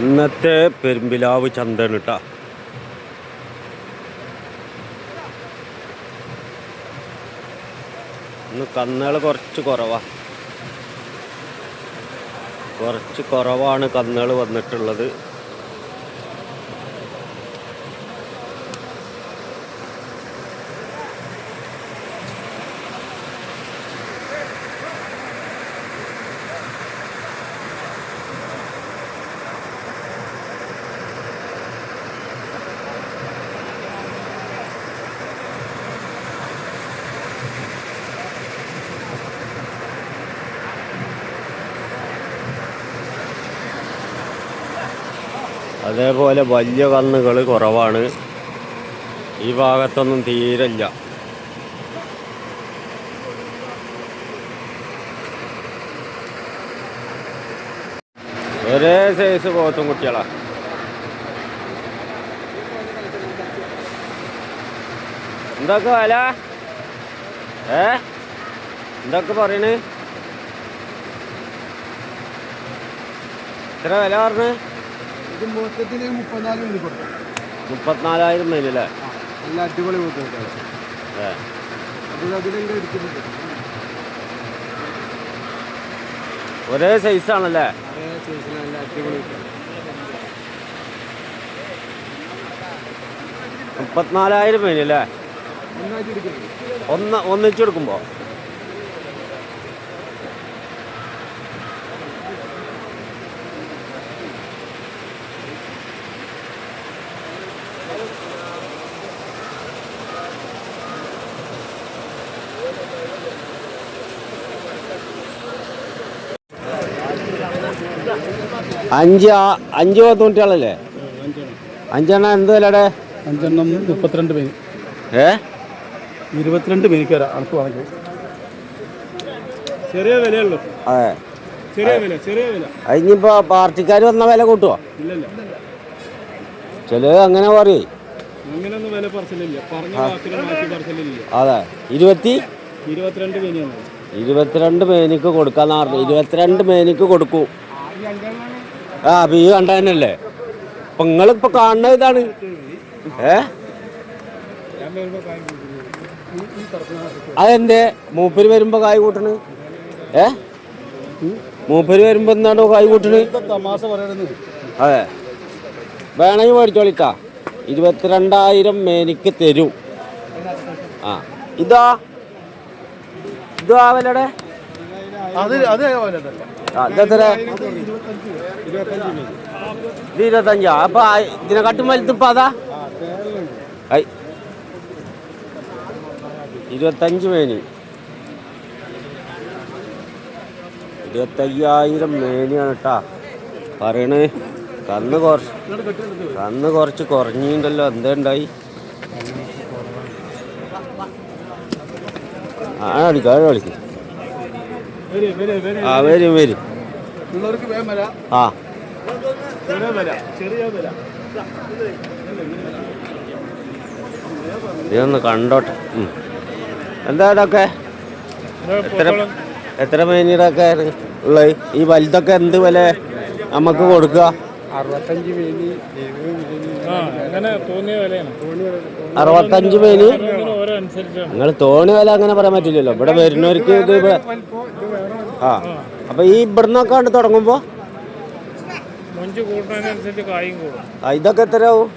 ഇന്നത്തെ പെരുമ്പിലാവ് ചന്തയാണ് കേട്ടോ. ഇന്ന് കന്നുകൾ കുറച്ച് കുറവാണ് കന്നുകൾ വന്നിട്ടുള്ളത്. അതേപോലെ വലിയ കന്നുകൾ കുറവാണ്. ഈ ഭാഗത്തൊന്നും തീരല്ല. ഒരേ സൈസ് പോത്തും കുട്ടികളാ. എന്തൊക്കെ വില? എന്തൊക്കെ പറയണ്? എത്ര വില പറഞ്ഞ്? 34,000 മേലല്ലേ? നല്ല അടിപൊളി ഒരേ സൈസാണല്ലേ? 34,000 മേലല്ലേ? ഒന്നിച്ചെടുക്കുമ്പോ അഞ്ച് പത്തുകുട്ടികളല്ലേ? 5 എന്ത് വിലയുടെ? 5 32 പേര്. 22 പേരിക്കാരാ അനക്ക് വാങ്ങിക്കും. ചെറിയ വിലയുള്ളൂ. അതെ, ചെറിയ വില. അതിനിപ്പോ പാർട്ടിക്കാർ വന്ന വില കൂട്ടുവോ? ഇല്ലല്ല, ചിലത് അങ്ങനെ പറയും. അങ്ങനെയൊന്നും വില പറച്ചിലില്ല. പറഞ്ഞ വാക്കിലും മാറ്റി പറച്ചിലില്ല. അതെ, 22 മേനിക്ക് കൊടുക്കാന്ന് പറഞ്ഞു. 22 മേനിക്ക് കൊടുക്കൂ. അപ്പൊ ഈ കണ്ട തന്നെയല്ലേ? അപ്പൊ നിങ്ങളിപ്പോ കാണുന്ന ഇതാണ്. അതെന്തേ മൂപ്പര് വരുമ്പോ കായ് കൂട്ടണ്? മൂപ്പര് വരുമ്പോ എന്താണോ കായ് കൂട്ടണ്? തമാശ പറയണത്. അതെ, വേണമെങ്കിൽ മേടിച്ചോളിക്കാ. 22,000 മേനിക്ക് തരും. ഇതാ വിലയുടെ? ഇതെത്ര? 25. അപ്പൊ ഇതിനെക്കാട്ടും വലുതിപ്പോ അതാ 25 മേനി. 25,000 മേനിയാണ് കേട്ടാ പറയണേ. കന്ന് കുറച്ച് കുറഞ്ഞിണ്ടല്ലോ. എന്തേണ്ടായി? കളിക്കും വരും. ഇതൊന്ന് കണ്ടോട്ടെ. എന്താ ഇതൊക്കെ? എത്ര മേനിയുടെ ഒക്കെ ഉള്ളത്? ഈ വലുതൊക്കെ എന്ത് വില നമുക്ക് കൊടുക്കുക? 65 മേനി, 65 മേനി. നിങ്ങൾ തോന്നിയ വില അങ്ങനെ പറയാൻ പറ്റില്ലല്ലോ. ഇവിടെ വരുന്നവർക്ക് ഇത്. അപ്പൊ ഈ ഇവിടുന്നൊക്കെ കണ്ട് തുടങ്ങുമ്പോ ഇതൊക്കെ എത്രയാവും?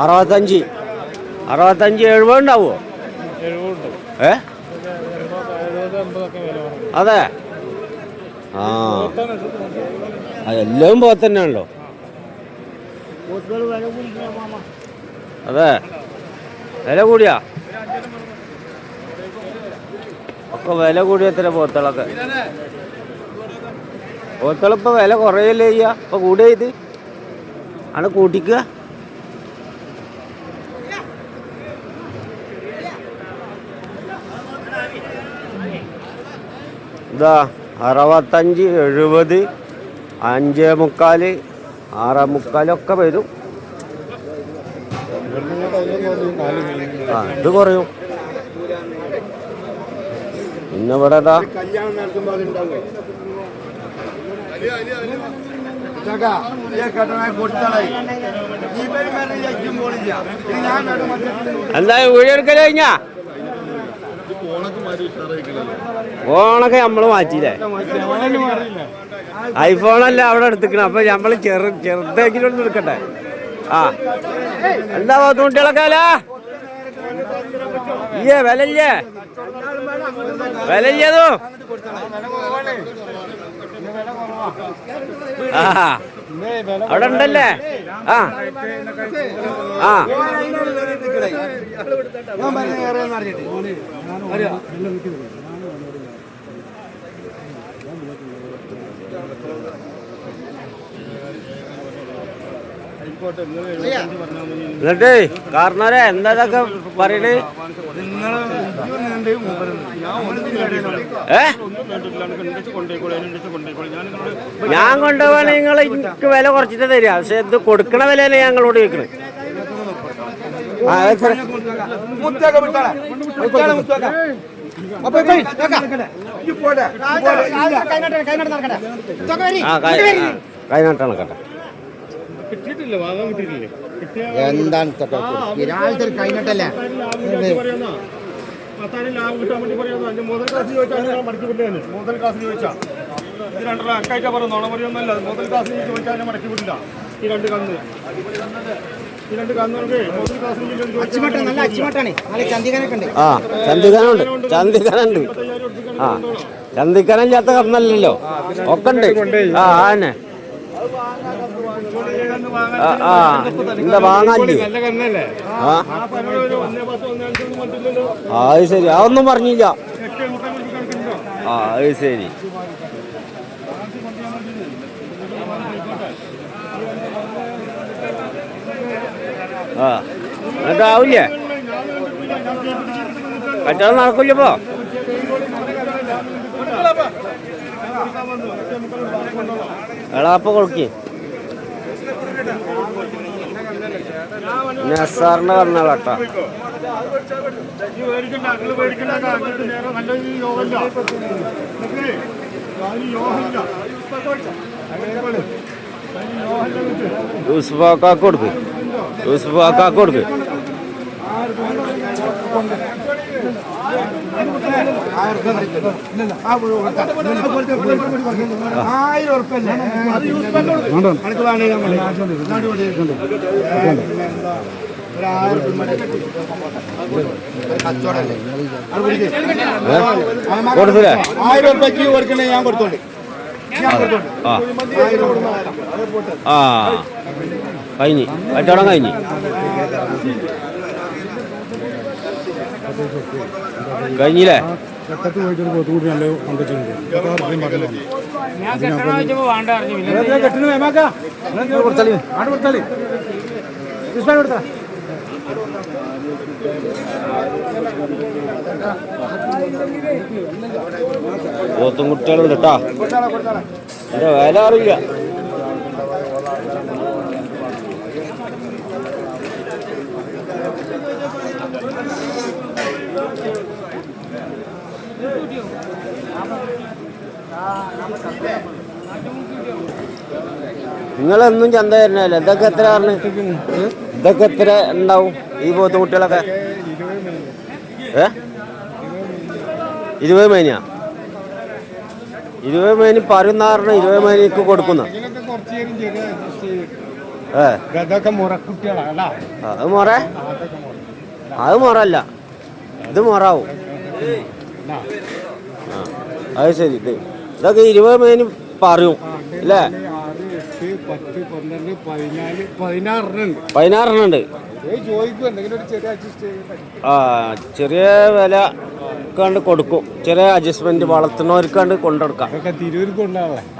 65 70 ഉണ്ടാവോ? അതെ, എല്ലാം പോത്ത് തന്നെയാണല്ലോ. അതെ, വില കൂടിയാ? ഒക്കെ വില കൂടിയത്ര പോത്തുകളൊക്കെ. പോത്തുകളിപ്പോ വില കുറയല്ലേ ചെയ്യാ? ഇപ്പൊ കൂടിയ ഇത് ആണ് കൂട്ടിക്കുക. ഇതാ 65, 70, 5.25, 6.25 ഒക്കെ വരും. ഇത് കുറയും. പിന്നെ ഇവിടെ എന്താ വീഡിയോ എടുക്കല് കഴിഞ്ഞാ ഫോണൊക്കെ നമ്മള് മാറ്റിയില്ലേ ഐഫോണല്ല അവിടെ എടുത്തിക്കണം അപ്പൊ നമ്മള് ചെറുതെങ്കിലും ഒന്ന് എടുക്കട്ടെ ആ എന്താ കുട്ടികളൊക്കെ വിലല്ലേ വിലല്ലതോ ആ അവിടെ ഉണ്ടല്ലേ ആ ആ എന്നിട്ടേ കാരണവരെ എന്താ ഇതൊക്കെ പറയണേ ഞാൻ കൊണ്ടുപോവാണ് നിങ്ങൾ എനിക്ക് വില കുറച്ചിട്ട് തരിക പക്ഷെ ഇത് കൊടുക്കണ വിലയാണ് ഞങ്ങളോട് ചോദിക്കണേ കൈനാട്ടാണ് കേട്ടെ കിട്ടിയിട്ടില്ല വാങ്ങാൻ കിട്ടിയിട്ടില്ലേ എന്താണ് കഴിഞ്ഞിട്ടല്ലേ ലാഭം കിട്ടാൻ വേണ്ടി പറയുന്നത് മുതൽ ക്ലാസ് ചോദിച്ചാൽ മടക്കി വിട്ടില്ല മുതൽ ക്ലാസ് ചോദിച്ചാൽ ഇത് രണ്ടര അക്കാഴ്ച പറഞ്ഞു നോണ പറയുന്നല്ല മുതൽ ക്ലാസ് ചോദിച്ചാൽ ഞാൻ മടക്കി വിട്ടില്ല ഈ രണ്ട് കന്ന് മുതൽ ക്ലാസ് ആ ചന്തിക്കാനുണ്ട് ചന്തിക്കാനുണ്ട് ആ ചന്തിക്കാനില്ലാത്ത കന്നല്ലല്ലോ ഒക്കെ ഉണ്ട് ആ ആന്നെ ആ എന്താ വാങ്ങാല്ലേ ആ അത് ശരി അതൊന്നും പറഞ്ഞില്ല ആ അത് ശരി ആ എന്നിട്ടാവില്ലേ കച്ചവടം നടക്കില്ലപ്പോ എളാപ്പ കൊടുക്കേ നെസാറിന്റെ കണ്ണാളാട്ടാ യൂസുഫാക്കാക്ക് കൊടുക്ക് യൂസുഫാക്കാക്ക് കൊടുക്ക് കൊടുത്തില്ലേ 1000 രൂപയ്ക്ക് കൊടുക്കണേ ഞാൻ കൊടുത്തോണ്ട് ആ കഴിഞ്ഞ് കച്ചവടം കഴിഞ്ഞ് കഴിഞ്ഞില്ലേ പോത്തും കുട്ടികളുണ്ട് കേട്ടാ എന്റെ വില അറിയില്ല നിങ്ങളൊന്നും ചന്ത തരണല്ലേ ഇതൊക്കെ എത്ര പറഞ്ഞു ഇതൊക്കെ എത്ര ഉണ്ടാവും ഈ പോത്തും കുട്ടികളൊക്കെ 20 മേനിയാ 20 മേനി പറയുന്നാറിന് 20 മേനിക്ക് കൊടുക്കുന്ന അത് മുറല്ല ഇത് മുറാവും അത് ശരി ഇതൊക്കെ 20 മേനി പറയും അല്ലേ 16 ആ ചെറിയ വില കണ്ട് കൊടുക്കും ചെറിയ അഡ്ജസ്റ്റ്മെന്റ് വളർത്തുന്നവർക്കാണ്ട് കൊണ്ടെടുക്കാം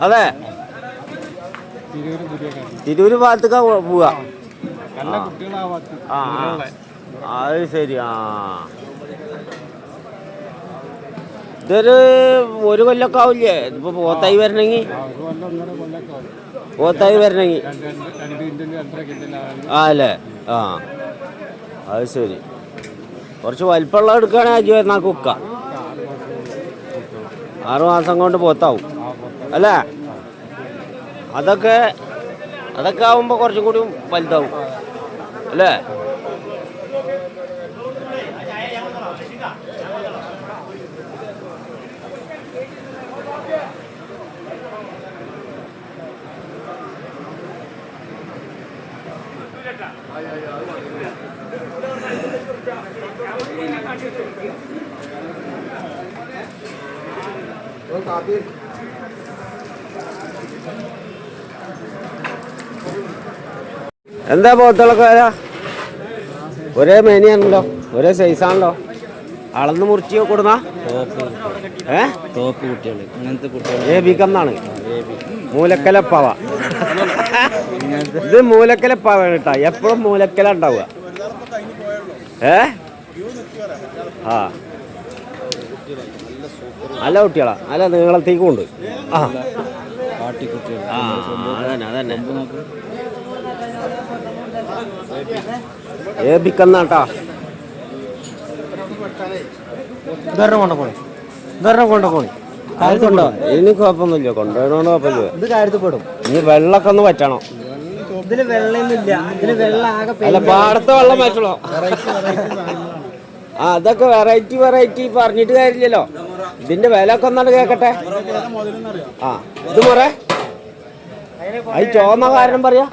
അതെ തിരൂര് ഭാഗത്തേക്കാ പോവാ ആ അത് ശരി ആ ഇതൊരു 1 കൊല്ലൊക്കെ ആവില്ലേ ഇതിപ്പോ പോത്തായി വരണമെങ്കിൽ ആ അല്ലേ ആ അത് ശരി കുറച്ച് വലിപ്പമുള്ള എടുക്കുകയാണെങ്കിൽ അജു എന്നാൽ കുക്ക 6 മാസം കൊണ്ട് പോത്താവും അല്ലേ അതൊക്കെ ആവുമ്പോൾ കുറച്ചും കൂടി വലുതാവും അല്ലേ? എന്താ പോത്തുകളൊക്കെ വരാ? ഒരേ മേനിയാണല്ലോ, ഒരേ സൈസാണല്ലോ. അളന്ന് മുറിച്ച് കൊടുന്ന ടോപ്പ് കുട്ടികൾ ഇങ്ങനത്തെ കുട്ടികൾ ഏബിക്കന്നാണ്. മൂലക്കലപ്പാവ. ഇത് മൂലക്കലപ്പാവാണ് കേട്ടാ. എപ്പോഴും മൂലക്കല ഉണ്ടാവുക. ആ നല്ല കുട്ടികളാ, നല്ല നീളത്തേക്കും ഉണ്ട്. ആ കാട്ടിക്കുട്ടികൾ അതന്നെ ഏബിക്കന്നാട്ടാ. കൊണ്ടോണി ഇനി കുഴപ്പമൊന്നുമില്ല, കൊണ്ടുപോകണോണ്ട് കുഴപ്പമില്ല. ഇത് കാര്യത്തിൽ പെടും. ഇനി വെള്ളമൊക്കെ ഒന്ന് പറ്റണം. ഇതില് വെള്ളമൊന്നുമില്ല, ഇതില് വെള്ളം ആകെ അല്ല, പാടത്തെ വെള്ളം പറ്റണോ? ആ അതൊക്കെ വെറൈറ്റി പറഞ്ഞിട്ട് കാര്യമില്ലല്ലോ. ഇതിന്റെ വില ഒക്കെ ഒന്നാണ് കേക്കട്ടെ. ആ ഇത് മുറ അത് ചോന്ന കാരണം പറയാ.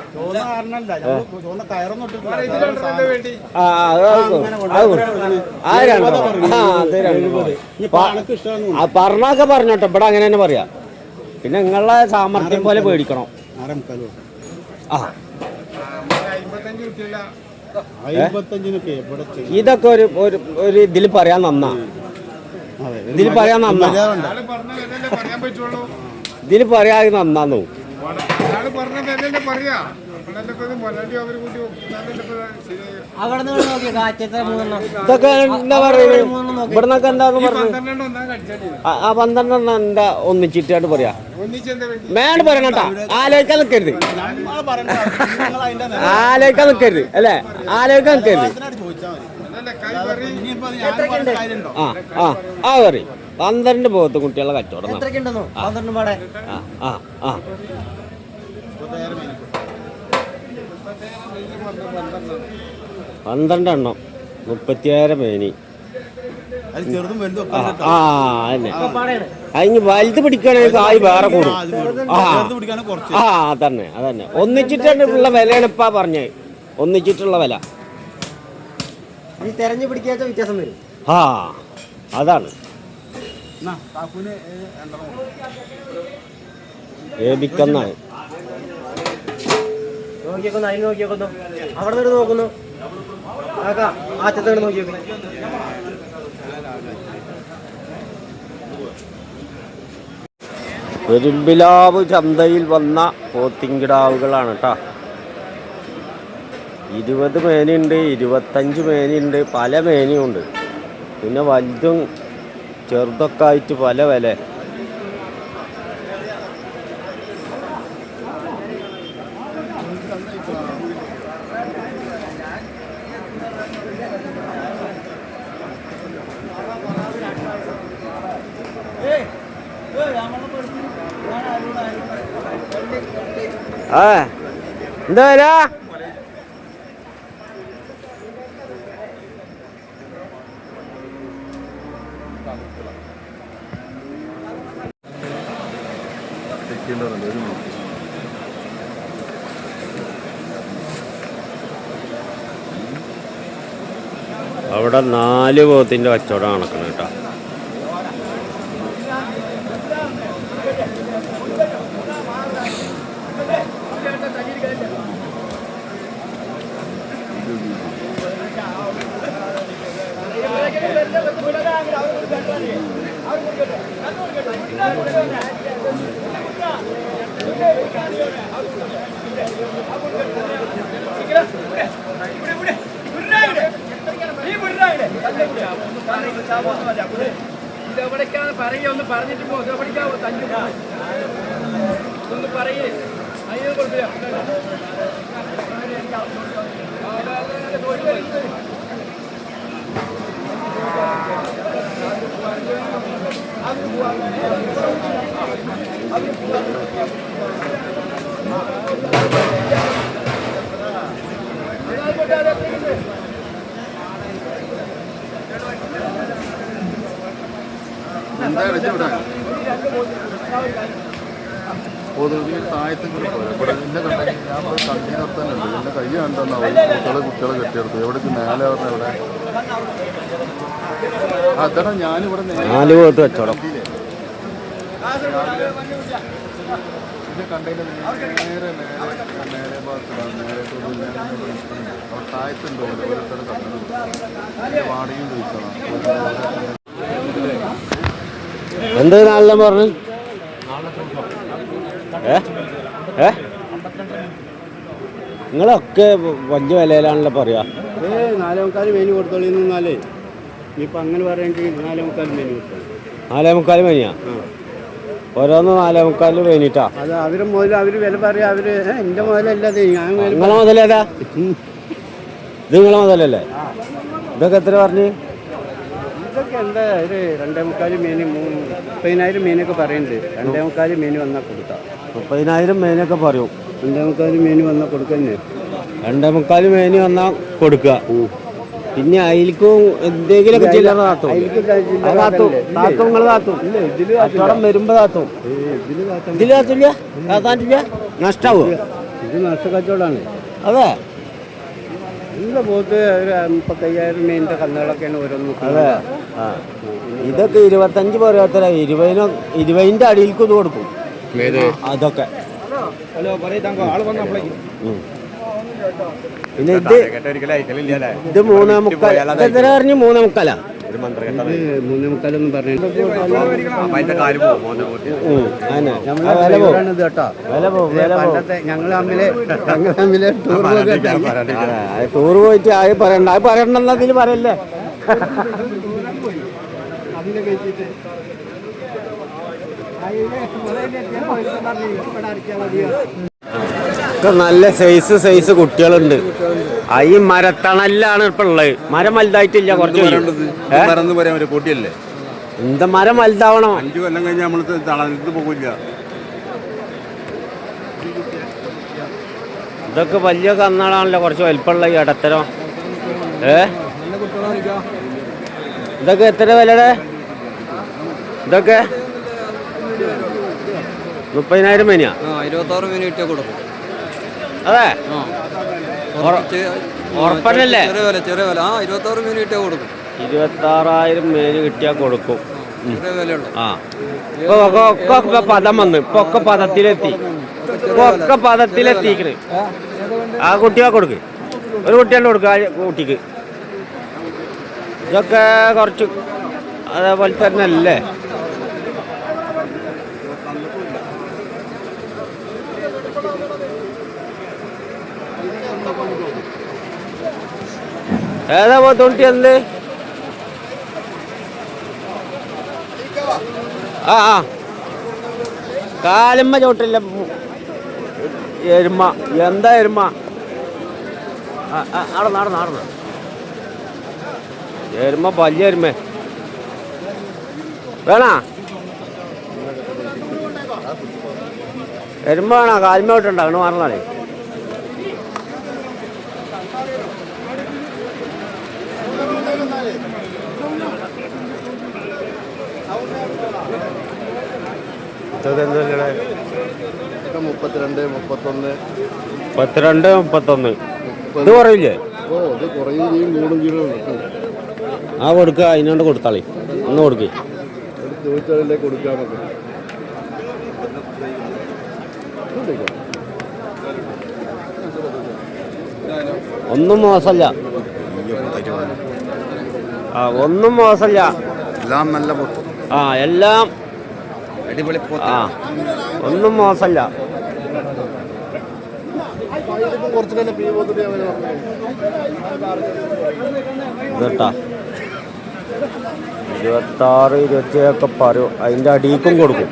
പറഞ്ഞൊക്കെ പറഞ്ഞോട്ടെ, ഇവിടെ അങ്ങനെ തന്നെ പറയാ. പിന്നെ നിങ്ങളുടെ സാമർത്ഥ്യം പോലെ പേടിക്കണം. ആ ഇതൊക്കെ ഒരു ഇതിൽ പറയാൻ നന്നാ, ഇതിൽ പറയാൻ നന്നാന്നു. ഇതൊക്കെ എന്താ പറയുന്നത്? ഇവിടുന്നൊക്കെ എന്താന്ന് പറഞ്ഞു? ആ 12 എന്താ ഒന്നിച്ചിട്ടായിട്ട് പറയാ. മേട് പറയണട്ടാ, ആലോചിക്കാൻ നിൽക്കരുത് അല്ലേ? ആലോചിക്കാൻ നിൽക്കരുത്. ആ പറയും 12 പോകത്ത് കുട്ടികളെ കച്ചവടം. 12 എണ്ണം 36 മേനി. അതിന് വലുത് പിടിക്കുകയാണെങ്കിൽ കായ് വേറെ കൂടും. അതന്നെ ഒന്നിച്ചിട്ടുള്ള വിലയാണ് ഇപ്പാ പറഞ്ഞേ. ഒന്നിച്ചിട്ടുള്ള വില തെരഞ്ഞു പിടിക്കാത്ത വ്യത്യാസം വരും. അതാണ് ഏബിക്കന്നാണ്. നോക്കിയേക്കുന്നു, അതിന് നോക്കിയേക്കുന്നു, അവിടെ നിന്ന് നോക്കുന്നു. ആറ്റത്തോട് നോക്കിയേക്കും. പെരുമ്പിലാവ് ചന്തയിൽ വന്ന പോത്തിങ്കിടാവുകളാണ് കേട്ടോ. 20 മേനിയുണ്ട്, 25 മേനിയുണ്ട്, പല മേനിയുണ്ട്. പിന്നെ വലുതും ചെറുതൊക്കെ ആയിട്ട് പല വില. എന്താ വില? അവിടെ 4 പോത്തിൻ്റെ കച്ചവടം നടക്കണം കേട്ടോ. ഇതെവിടേക്കാണ് പറയുക? ഒന്ന് പറഞ്ഞിട്ട് പോ. ഇതെവിടേക്കാവോ തഞ്ചു ഒന്ന് പറയേ. അതിന് കുഴപ്പമില്ല. പൊതുവെ താഴത്തും കൂടി പോരാ ഇവിടെ എന്നെ കണ്ടെങ്കിൽ ഞാൻ കണ്ടി നിർത്താനുണ്ട് എന്നെ കൈ കണ്ടെന്നാ കുട്ടികളെ കെട്ടിയെടുത്തു എവിടേക്ക് മേലെ പറഞ്ഞ എവിടെ അതാണ് ഞാനിവിടെ നാല് പോത്ത് വെച്ചോളാം. ഇത് കണ്ടതിൻ്റെ നേരെ മേലെ ഭാഗത്താണ് നേരെ അവിടെ താഴത്തുണ്ടോ ഓരോരുത്തർ കണ്ടത് വാടകയും ചോദിക്കണം. എന്ത് നാളെ പറഞ്ഞു? നിങ്ങളൊക്കെ വലിയ വിലയിലാണല്ലോ പറയാ. 4:45 മെനു കൊടുത്തോളി എന്നാലേ ഇനിയിപ്പോൾ അങ്ങനെ പറയേണ്ടി 4:45 മെനു കൊടുത്തോളി. 4:45 മേനിയാ? ഓരോന്ന് 4:45 മേനിട്ടാ? അത് അവരെ മുതൽ അവർ വില പറയാ. അവർ എൻ്റെ മുതലല്ലേ ഞാൻ നിങ്ങളെ മുതലേതാ? ഇത് നിങ്ങളെ മുതലല്ലേ? ഇതൊക്കെ എത്ര പറഞ്ഞു? ഇതൊക്കെ എന്താ ഒരു 2:45 മെനു 30,000 മെനൊക്കെ പറയുന്നുണ്ട്. 2:45 മെനു വന്നാൽ കൊടുക്കാം. 30,000 മേനൊക്കെ പറയും. 2:45 മെനു വന്നാൽ കൊടുക്കന്നെ. 2:45 മേനി വന്നാൽ കൊടുക്കുക. പിന്നെ അതിൽക്കും എന്തെങ്കിലുമൊക്കെ ചില്ലറ താത്തും. താത്തും നിങ്ങൾ താത്തും കച്ചവടം വരുമ്പോ താത്തും. ഇതിൽ താത്തില്ല? താത്താറ്റില്ല? നഷ്ടാവോ? ഇത് നഷ്ടക്കച്ചവടമാണ്. അതെ. ഇതിൻ്റെ പോത്ത് ഒരു 35,000 മെയിൻ്റെ കന്നുകളൊക്കെയാണ് ഓരോന്ന്. അതെ. ആ ഇതൊക്കെ 25 പോരാത്തര 20ന്റെ അടിയിൽക്കും ഇത് കൊടുക്കും. അതൊക്കെ പിന്നെ ഇത് 3:45. എത്ര പറഞ്ഞു? 3:45. 3:45 പറഞ്ഞു. ഞങ്ങൾ തമ്മില് ടൂർ പോയിട്ട് അത് പറയണ്ട. അത് പറയണ്ടെന്നതിൽ പറയല്ലേ. നല്ല സൈസ് കുട്ടികളുണ്ട്. ഈ മരത്തണലാണ് ഇപ്പൊ ഉള്ളത്. മരം വലുതായിട്ടില്ല. കുറച്ച് പൊട്ടിയല്ലേ എന്താ മരം വലുതാവണം. 5 കൊല്ലം കഴിഞ്ഞാൽ നമ്മൾ തളർന്നിട്ട് പോകില്ല. ഇതൊക്കെ വലിയ കന്നാളാണല്ലോ. കുറച്ച് വലിപ്പമുള്ള ഈ ഇടത്തരം. ഇതൊക്കെ എത്ര വിലയുടെ? ഇതൊക്കെ 30,000 മേനിയാ? 26 മെനു കിട്ടിയാൽ കൊടുക്കും. അതെ ഉറപ്പന്നല്ലേ? ചെറിയ വില 26 മെനു കിട്ടിയാൽ കൊടുക്കും. 26,000 മേനി കിട്ടിയാൽ കൊടുക്കും. ചെറിയ വിലയുള്ളൂ. ആ ഒക്കെ പദം വന്ന് ഇപ്പൊ ഒക്കെ പദത്തിലെത്തി. ആ കുട്ടിയെ കൊടുക്ക്. ഒരു കുട്ടിയല്ലേ കൊടുക്കുക ആ കുട്ടിക്ക്. ഇതൊക്കെ കുറച്ച് അതേപോലെ തന്നെ അല്ലേ? ഏതാ പോത്തോണ്ടി എന്ത്? ആ കാലുമ്മ ചോട്ടില്ല. എരുമ. എന്താ എരുമ? നടന്ന് എരുമ വലിയ എരുമ വേണാ? എരുമ വേണോ? കാലുമ്മ ചോട്ടുണ്ടോ? അങ്ങനെ മാറുന്നാളേ. മുപ്പത്തിരണ്ട് 31 ഇത് കുറയില്ലേ? ഇത് കുറയും ചെയ്യും കൂടും ചെയ്യും. ആ കൊടുക്കുക. അതിനോണ്ട് കൊടുത്താളി. ഒന്ന് കൊടുക്കേ. ചോദിച്ചാലേ കൊടുക്കാനൊക്കെ. ഒന്നും മോശമല്ല. ഒന്നും മോശമല്ല. എല്ലാം നല്ല എല്ലാം അടിപൊളി. ഒന്നും മോശമല്ല. ഇതാ 26, 27 പറയും. അതിൻ്റെ അടിയിക്കും കൊടുക്കും.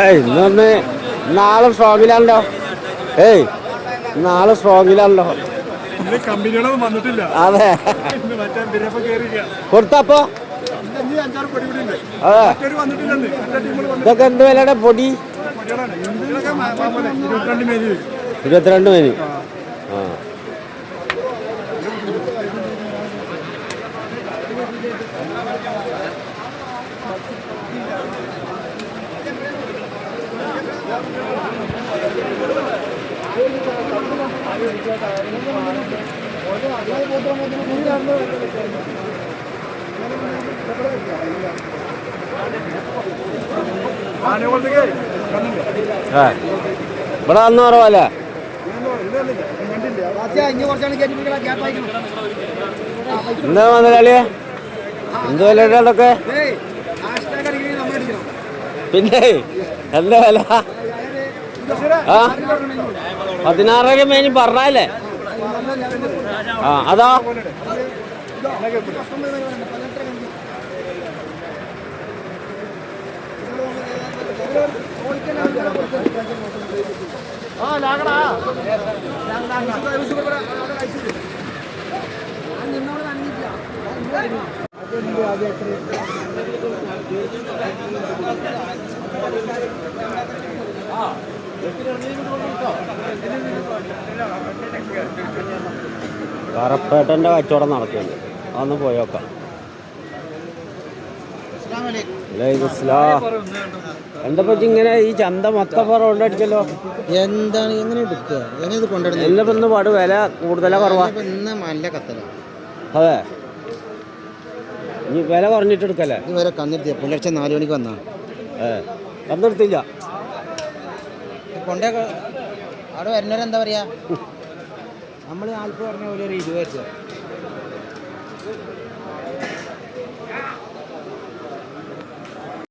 ഇന്നൊന്ന് നാളെ സ്ട്രോങ്ങിലാണല്ലോ. നാളെ സ്ട്രോങ്ങിലാണല്ലോ. കമ്പനികളൊന്നും വന്നിട്ടില്ല. അതെ കൊടുത്തപ്പോ അതെ. ഇതൊക്കെ എന്ത് വിലയുടെ പൊടി? 22 മേനി. ആ ഇവിടെ വന്നു കുറവല്ലേ? എന്താ മുതലാളിയെ എന്ത് വിലയുടെ അതൊക്കെ? പിന്നെ എന്താ വില? ആ 16 മേനി പറഞ്ഞല്ലേ? ആ അതാ കറപ്പേട്ടൻ്റെ കച്ചവടം നടക്കുന്നുണ്ട്. അതൊന്ന് പോയോക്കാം. എന്താ പറ്റി ഇങ്ങനെ ഈ ചന്ത മൊത്തം റൗണ്ടടിച്ചല്ലോ? എന്താണ് എങ്ങനെ എടുക്കുക? എങ്ങനെ ഇത് കൊണ്ടുവരുന്നത്? എല്ലാം ഇന്ന് പാട് വില കൂടുതലാ കുറവാ? ഇന്ന് നല്ല കത്തല. അതെ ഇനി വില കുറഞ്ഞിട്ട് എടുക്കല്ലേ? ഇതുവരെ കന്നിരുത്തിയ പുലർച്ചെ 4 മണിക്ക് വന്നാ കന്നെടുത്തില്ല. കൊണ്ടേ അവിടെ വരുന്നവരെന്താ പറയാ? നമ്മൾ 40 പറഞ്ഞ പോലെ ഒരു 20 രൂപ.